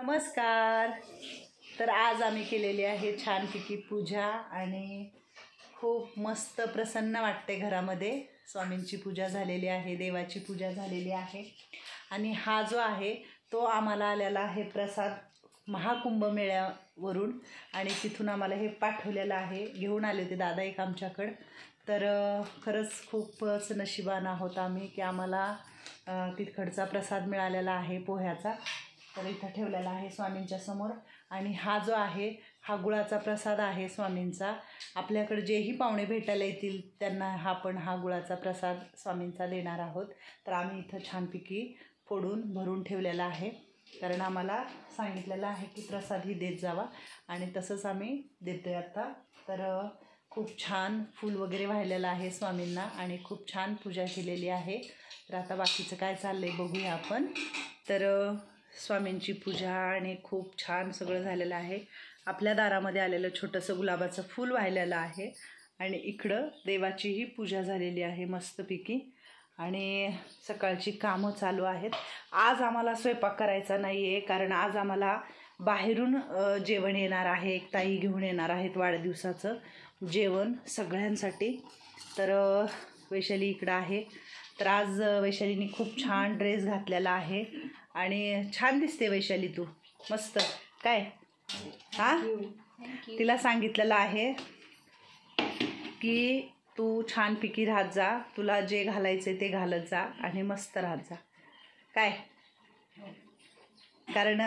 नमस्कार. तर आज आम्ही केलेली आहे छानपैकी पूजा आणि खूप मस्त प्रसन्न वाटते घरामध्ये. स्वामींची पूजा झालेली आहे, देवाची पूजा झालेली आहे आणि हा जो आहे तो आम्हाला आलेला आहे प्रसाद महाकुंभमेळ्यावरून आणि तिथून आम्हाला हे पाठवलेलं आहे. घेऊन आले होते दादा एक आमच्याकडं. तर खरंच खूपच नशिबान आहोत आम्ही की आम्हाला तिकडचा प्रसाद मिळालेला आहे पोह्याचा. तर इथं ठेवलेला आहे स्वामींच्या समोर आणि हा जो आहे हा गुळाचा प्रसाद आहे स्वामींचा. आपल्याकडे जेही पाहुणे भेटायला येतील त्यांना हा गुळाचा प्रसाद स्वामींचा देणार आहोत. तर आम्ही इथं छानपैकी फोडून भरून ठेवलेला आहे कारण आम्हाला सांगितलेलं आहे की प्रसाद ही देत जावा आणि तसंच आम्ही देतो आहे आता. तर खूप छान फूल वगैरे वाहिलेलं आहे स्वामींना आणि खूप छान पूजा केलेली आहे. तर आता बाकीचं काय चाललं आहे बघूया आपण. तर स्वामींची पूजा आणि खूप छान सगळं झालेलं आहे. आपल्या दारामध्ये आलेलं छोटंसं गुलाबाचं फूल वाहिलेलं आहे आणि इकडं देवाचीही पूजा झालेली आहे मस्तपैकी आणि सकाळची कामं चालू आहेत. आज आम्हाला स्वयंपाक करायचा नाही आहे कारण आज आम्हाला बाहेरून जेवण येणार आहे. एक ताई घेऊन येणार आहेत वाढदिवसाचं जेवण सगळ्यांसाठी. तर वैशाली इकडं आहे. तर आज वैशालीने खूप छान ड्रेस घातलेला आहे आणि छान दिसते वैशाली तू मस्त. काय तिला सांगितलेलं आहे की तू छानपैकी राहत जा, तुला जे घालायचे ते घालत जा आणि मस्त राहत जा. काय कारण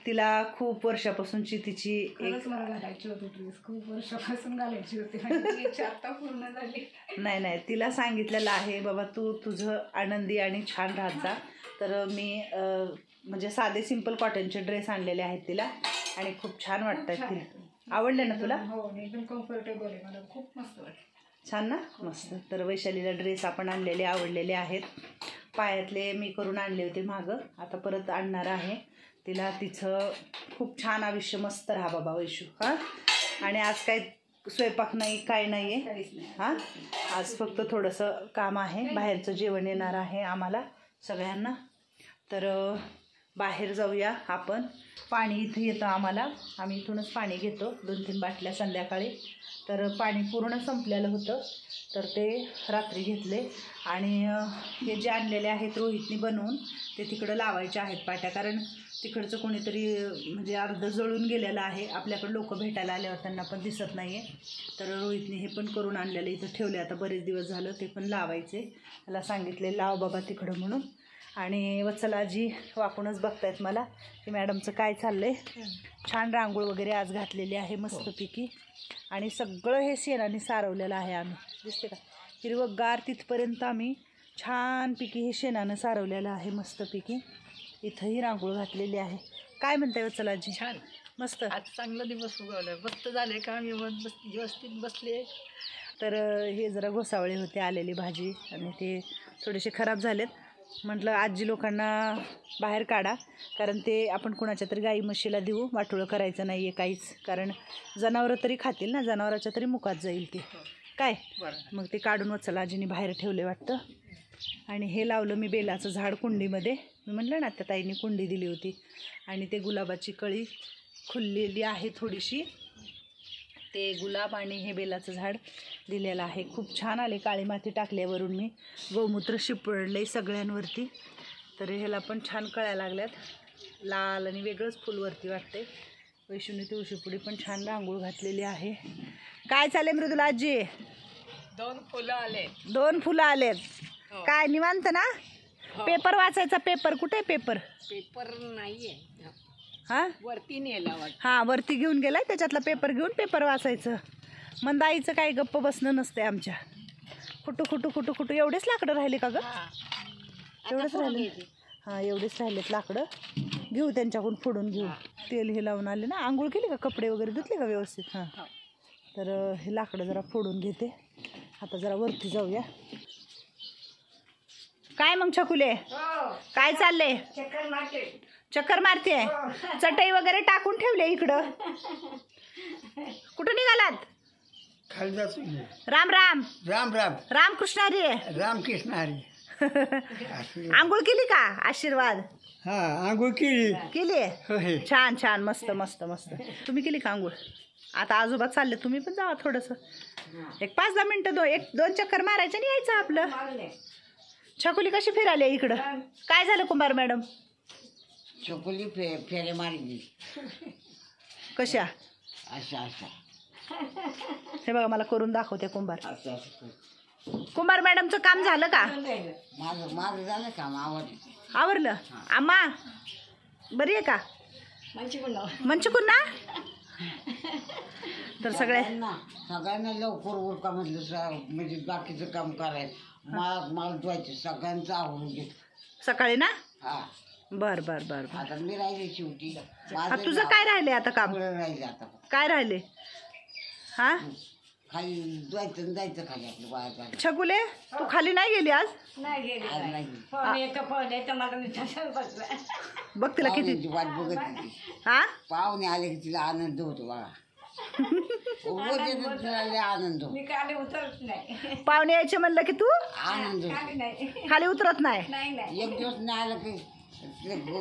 तिला खूप वर्षापासूनची तिची एक मला घालायची होती ड्रेस, खूप वर्षापासून घालायची होती, आता पूर्ण झाली. नाही तिला सांगितलेलं आहे बाबा तू तुझं आनंदी आणि छान राहत जा. तर मी म्हणजे साधे सिंपल कॉटनचे ड्रेस आणलेले आहेत तिला आणि खूप छान वाटतात. तिला आवडले ना तुला? हो, एकदम कम्फर्टेबल आहे, मला खूप मस्त वाटतं. छान ना, मस्त. तर वैशालीला ड्रेस आपण आणलेले आवडलेले आहेत. पायातले मी करून आणले होते मागं, आता परत आणणार आहे तिला. तिचं खूप छान आयुष्य मस्त राहा बाबा वैशू. हां, आणि आज काय स्वयंपाक नाही, काय नाही आहे. हां, आज फक्त थोडंसं काम आहे, बाहेरचं जेवण येणार आहे आम्हाला सगळ्यांना. तर बाहेर जाऊया आपण. पाणी इथं येतं आम्हाला, आम्ही इथूनच पाणी घेतो 2-3 बाटल्या संध्याकाळी. तर पाणी पूर्ण संपलेलं होतं तर ते रात्री घेतले आणि हे जे आणलेले आहेत रोहितनी बनवून ते तिकडं लावायचे आहेत पाट्या कारण तिकडचं कोणीतरी म्हणजे अर्ध जळून गेलेलं आहे. आपल्याकडे लोक भेटायला आल्यावर त्यांना पण दिसत नाही आहे. तर रोहितने हे पण करून आणलेलं इथं ठेवले, आता बरेच दिवस झालं. ते पण लावायचे, त्याला सांगितले लाव बाबा तिकडं म्हणून. आणि वत्सलाजी वाकूनच बघतायत मला की मॅडमचं काय चाललं आहे. छान रांगोळ वगैरे आज घातलेली आहे मस्तपैकी आणि सगळं हे शेणाने सारवलेलं आहे. आम्ही दिसते का हिरवंगार तिथपर्यंत आम्ही छानपैकी हे शेणानं सारवलेलं आहे मस्तपैकी. इथंही रांगोळ घातलेली आहे. काय म्हणताय वत्सलाजी? छान मस्त. आज चांगला दिवस उगवला, मस्त झाले का व्यवस्थित बसले. तर हे जरा घोसावळे होते आलेली भाजी आणि ते थोडेसे खराब झालेत. म्हटलं आजी लोकांना बाहेर काढा कारण ते आपण कुणाच्या तरी गाई म्हशीला देऊ, वाटोळं करायचं नाही आहे काहीच, कारण जनावरं तरी खातील ना, जनावराच्या तरी मुखात जाईल ते. काय मग ते काढून वत्सलाजीने बाहेर ठेवले वाटतं. आणि हे लावलं मी बेलाचं झाड कुंडीमध्ये. मी म्हटलं ना त्या ताईने कुंडी दिली होती आणि ते गुलाबाची कळी खुललेली आहे थोडीशी, ते गुलाब आणि हे बेलाचं झाड दिलेलं आहे. खूप छान आले, काळी माती टाकल्यावरून मी गोमूत्र शिपडले सगळ्यांवरती. तर ह्याला पण छान कळ्या लागल्यात, लाल आणि वेगळंच फुलवरती वाटते. वैष्णवी तुळशीपुडी पण छान रांगोळ घातलेली आहे. काय चालले मृदुला आजी? 2 फुलं आले. 2 फुलं आलेत. काय निवांत ना? पेपर वाचायचा. पेपर कुठे? पेपर नाहीये, हां वरती नेला वाटतं. हां, वरती घेऊन गेलाय, त्याच्यातला पेपर घेऊन पेपर वाचायचं. मंदाईचं काही गप्प बसणं नसते आमच्या. खुटू एवढेच लाकडं राहिले का ग? एवढंच राहिले. हां, एवढेच राहिलेत लाकडं. घेऊ त्यांच्याकडून फोडून घेऊ. तेल हे लावून आले ना. आंघोळ केली का? कपडे वगैरे धुतले का व्यवस्थित? हां, तर हे लाकडं जरा फोडून घेते. आता जरा वरती जाऊया. काय मग छकुले, काय चाललंय? चक्कर मारते. चटई वगैरे टाकून ठेवले इकडं. कुठं निघालात? खाली जातो. राम राम. राम राम. रामकृष्ण हरी. रामकृष्ण हरी. आंघोळ केली का? आशीर्वाद हा आंघोळ केली. केली होय. छान छान मस्त मस्त मस्त. तुम्ही केली का आंघोळ? आता आजोबा चालले, तुम्ही पण जावा थोडंसं, एक 5-10 मिनटं 1-2 चक्कर मारायचं आणि यायचं आपलं. छकुली कशी फिराली इकडं? काय झालं कुंभार मॅडम? चकोली फेरे मारली कशा? अशा अशा हे बघा मला करून दाखवते कुंभार. असं असं कुंभार मॅडमचं काम झालं का? माझं माझं झालं काम आवडलं. आवरलं? आम्हा बरी आहे का? मंचकुन ना? तर सगळ्यांना लवकर उरका म्हटलं म्हणजे बाकीचं काम करायचं. मला धुवायचं सगळ्यांचं आवडून घेत सकाळी ना? हा. बर बर बर बर. आता मी राहिले शेवटी. तुझं काय राहिले आता काम? राहिले आता काय राहिले? हा खाली धुवायचं जायचं खाली आपलं बाहेर. छकुले तू खाली नाही गेली आज? बघ तिला किती वाट बघत होती. हा पाहुणे आले की तिला आनंद होतो बघा. आनंद होतो. पाहुणे यायचे म्हणलं की तू आनंद होतो. खाली उतरत नाही. एक दिवस नाही आलं की गडबड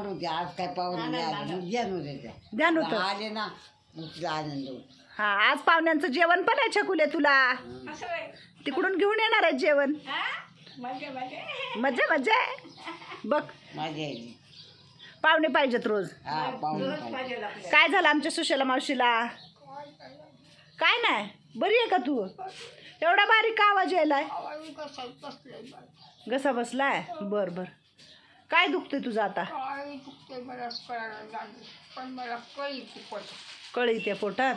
होती. आज काय पाहुणे नाही आले ध्यान होते. ध्यान होतं. आले ना मग तिला आनंद होतो. हा आज पाहुण्यांचं जेवण पण आहे छकुले तुला. तिकडून घेऊन येणार आहे जेवण. मजा मजा आहे. बघ माझी आई पाहुणे पाहिजेत रोज. हा पाहुणे काय झालं आमच्या सुशला मावशीला? काय नाही, बरी आहे का तू? एवढा बारीक का आवाज यायलाय? घसा बसलाय? बर बर. काय दुखतंय तुझं आता? कळी त्या पोटात?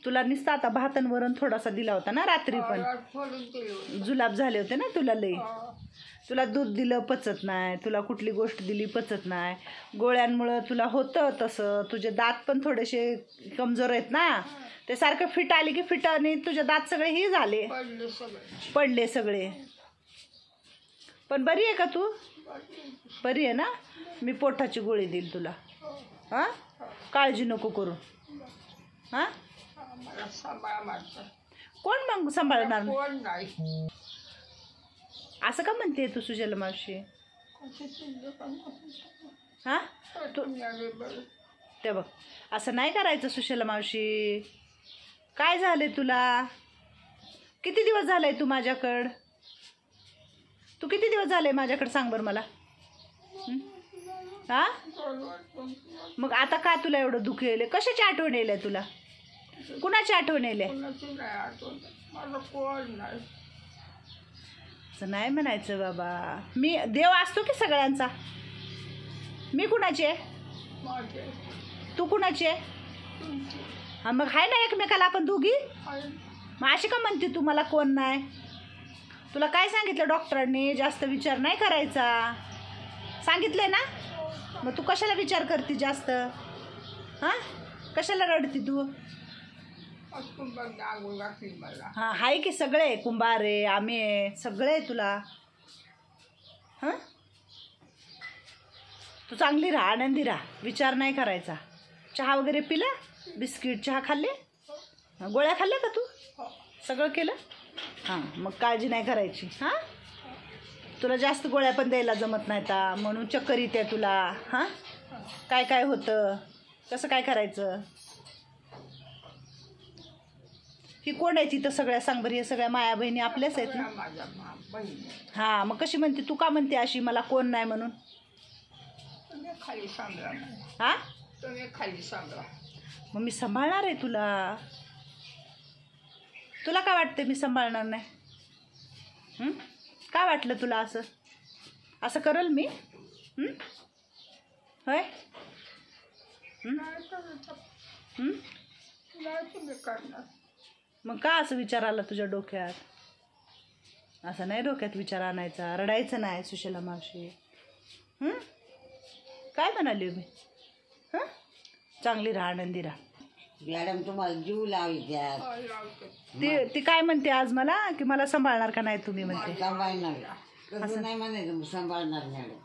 तुला नुसतं आता भातन वरण थोडासा दिला होता ना रात्री, पण जुलाब झाले होते ना तुला लई. तुला दूध दिलं पचत नाही, तुला कुठली गोष्ट दिली पचत नाही. गोळ्यांमुळं तुला होतं तसं. तुझे दात पण थोडेसे कमजोर आहेत ना, ते सारखं फिट आले की फिटाने तुझे दात सगळे हे झाले, पडले सगळे. पण बरी आहे का तू? बरी आहे ना? मी पोटाची गोळी देईल तुला. हां काळजी नको करू. हां कोण मग सांभाळणार? असं का म्हणते तू सुजल मावशी? हां तू ते बघ असं नाही करायचं सुशला मावशी. काय झाले तुला? किती दिवस झाले तू माझ्याकडं? तू किती दिवस झाले माझ्याकडे सांग बरं मला. हां मग आता का तुला एवढं दुःख येईल? कशाची आठवण येईल तुला? कुणाची आठवण येईल? असं नाही म्हणायचं बाबा. मी देव असतो की सगळ्यांचा. मी कुणाची आहे? तू कुणाची आहे? हा मग आहे ना एकमेकाला आपण दोघी. मग अशी का म्हणते तू मला कोण नाही? तुला काय सांगितलं डॉक्टरांनी? जास्त विचार नाही करायचा सांगितलंय ना. मग तू कशाला विचार करते जास्त? हां कशाला रडती तू? हां आहे की सगळे कुंभार आहे, आम्ही आहे, सगळे आहे तुला. हां तू चांगली राहा, आनंदी राहा, विचार नाही करायचा. चहा वगैरे पिला? बिस्किट चहा खाल्ले? गोळ्या खाल्ल्या का तू? सगळं केलं? हां मग काळजी नाही करायची. हां तुला जास्त गोळ्या पण द्यायला जमत नाही का, म्हणून चक्कर येते तुला. हां काय काय होतं, कसं काय करायचं? ही कोण आहे तिथं सगळ्या? सांग बरं. हे सगळ्या माया बहिणी आपल्याच आहेत ना. हां मग कशी म्हणते तू? का म्हणते अशी मला कोण नाही म्हणून? हां मग मी सांभाळणार आहे तुला. तुला काय वाटतं मी सांभाळणार नाही? काय वाटलं तुला? असं असं करल मी? होय मग का असं विचार आला तुझ्या डोक्यात? असं नाही डोक्यात विचार आणायचा, रडायचं नाही सुशला मावशी. काय म्हणाली मी? हां चांगली राहा, आनंदी राहा. मॅडम तुम्हाला जीव लावायच्या. ती काय म्हणते आज मला की मला सांभाळणार का नाही तुम्ही म्हणते? सांभाळणार कसं नाही म्हणायचं, सांभाळणार मॅडम.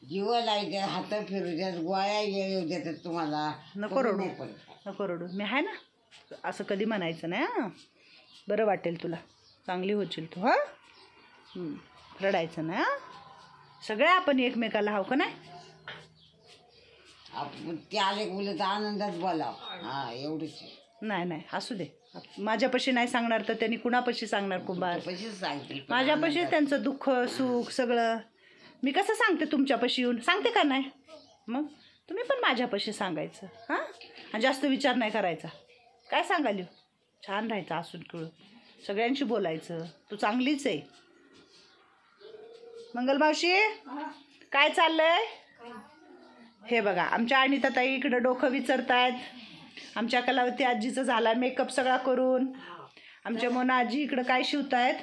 जीव लावायच्या, हात फिरू द्या, गोळ्या येऊ देतात तुम्हाला. नको रडू, नको रडू, मी आहे ना. असं कधी म्हणायचं नाही. हां बरं वाटेल तुला, चांगली होशील तू. हां रडायचं नाही हां. सगळे आपण एकमेकाला हाव का नाही. आपण ते आले बोलले तर आनंदात बोलाव. हा एवढंच नाही नाही असू दे. माझ्यापाशी नाही सांगणार तर त्यांनी कुणापाशी सांगणार कुंभार. पैसे सांगतील माझ्यापाशी त्यांचं दुःख सुख सगळं मी कसं सांगते तुमच्यापाशी येऊन. सांगते का नाही. मग तुम्ही पण माझ्यापाशी सांगायचं हां. आणि जास्त विचार नाही करायचा. काय सांगाल छान राहायचं असून खेळून सगळ्यांशी बोलायचं. तू चांगलीच आहे. मंगलमावशी काय चाललंय. हे बघा आमच्या अनिताताई इकडं डोकं विचारतायत. आमच्या कलावती आजीचं झाला मेकअप सगळा करून. आमच्या मोना आजी इकडं काय शिवतायत.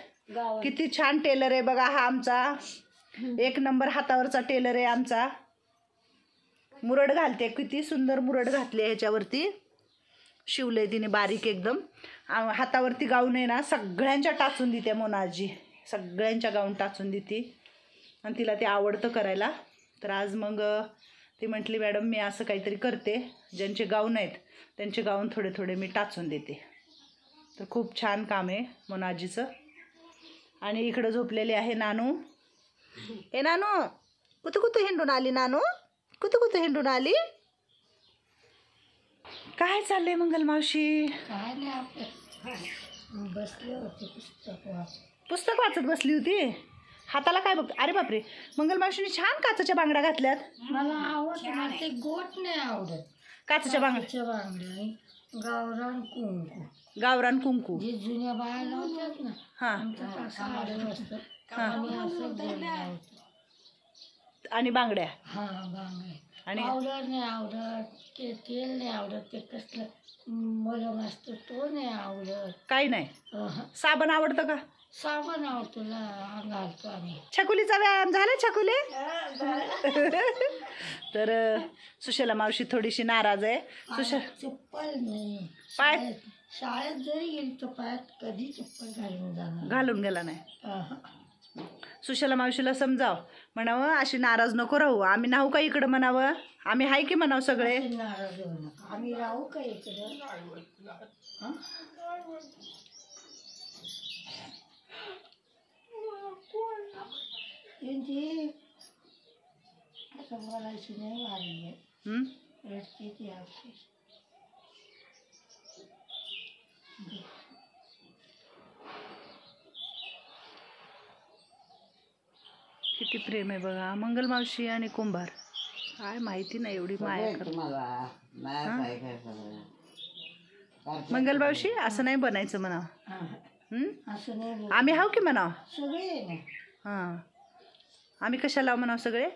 किती छान टेलर आहे बघा हा आमचा. 1 नंबर हातावरचा टेलर आहे आमचा. मुरड घालते किती सुंदर मुरड घातली ह्याच्यावरती. शिवले तिने बारीक एकदम. हातावरती गाऊन आहे ना सगळ्यांच्या टाचून देते मोना आजी. सगळ्यांच्या गाऊन टाचून देते आणि तिला ते आवडतं करायला. तर आज मग ती म्हटली मॅडम मी असं काहीतरी करते. ज्यांचे गाऊन आहेत त्यांचे गाऊन थोडे थोडे मी टाचून देते. तर खूप छान काम आहे मोना आजीचं. आणि इकडं झोपलेली आहे नानू. ए नानू कुठं कुठं हिंडून आली नानू. कुठं कुठं हिंडून आली. काय चाललंय मंगलमावशी. काय नाही आपलं बसले होते पुस्तक वाचत बसली होती. हाताला काय बघ. अरे बापरे मंगलमावशीने छान काचेच्या बांगड्या घातल्यात. मला आवडतं. मला ते गोट नाही आवडत. काचेच्या बांगड्या बांगड्या गावरान कुंकू. गावरान कुंकू. जे जुन्या बाया लावतात ना हां आमचं असं आडं असतं आणि असं गोल लावतो. आणि बांगड्या. हां बांगड्या. आणि पावडर नाही आवडत. ते तेल नाही आवडत. ते कसलं मलम असतं तो नाही आवडत. काही नाही. अहं. साबण आवडतं का. साबण आवडतो घालतो आम्ही. छकुलीचा व्यायाम झाला छकुले. तर सुशला मावशी थोडीशी नाराज आहे. चप्पल नाही. पाय शाळेत जरी गेली तर पायात कधी चप्पल घालून जाणार. घालून गेला नाही. अहं. सुशला मावशीला समजाव म्हणावं अशी नाराज नको राहू. आम्ही नाहू का इकडं म्हणावं. आम्ही हाय की म्हणावं सगळे. नाराज होऊ नका. आम्ही राहू का इकडं. हं? त्यांची संभाळायची नाही वारी आहे. रडते ती आवडते. किती प्रेम आहे बघा मंगलमावशी आणि कुंभार. काय माहिती नाही एवढी माया कर. तुम्हाला नाही काय सगळं. मंगलमावशी असं नाही बनायचं म्हणावं. असं नाही बोल. आम्ही हाव की म्हणावं. सगळे ना. हां आम्ही कशाला म्हणावं सगळे.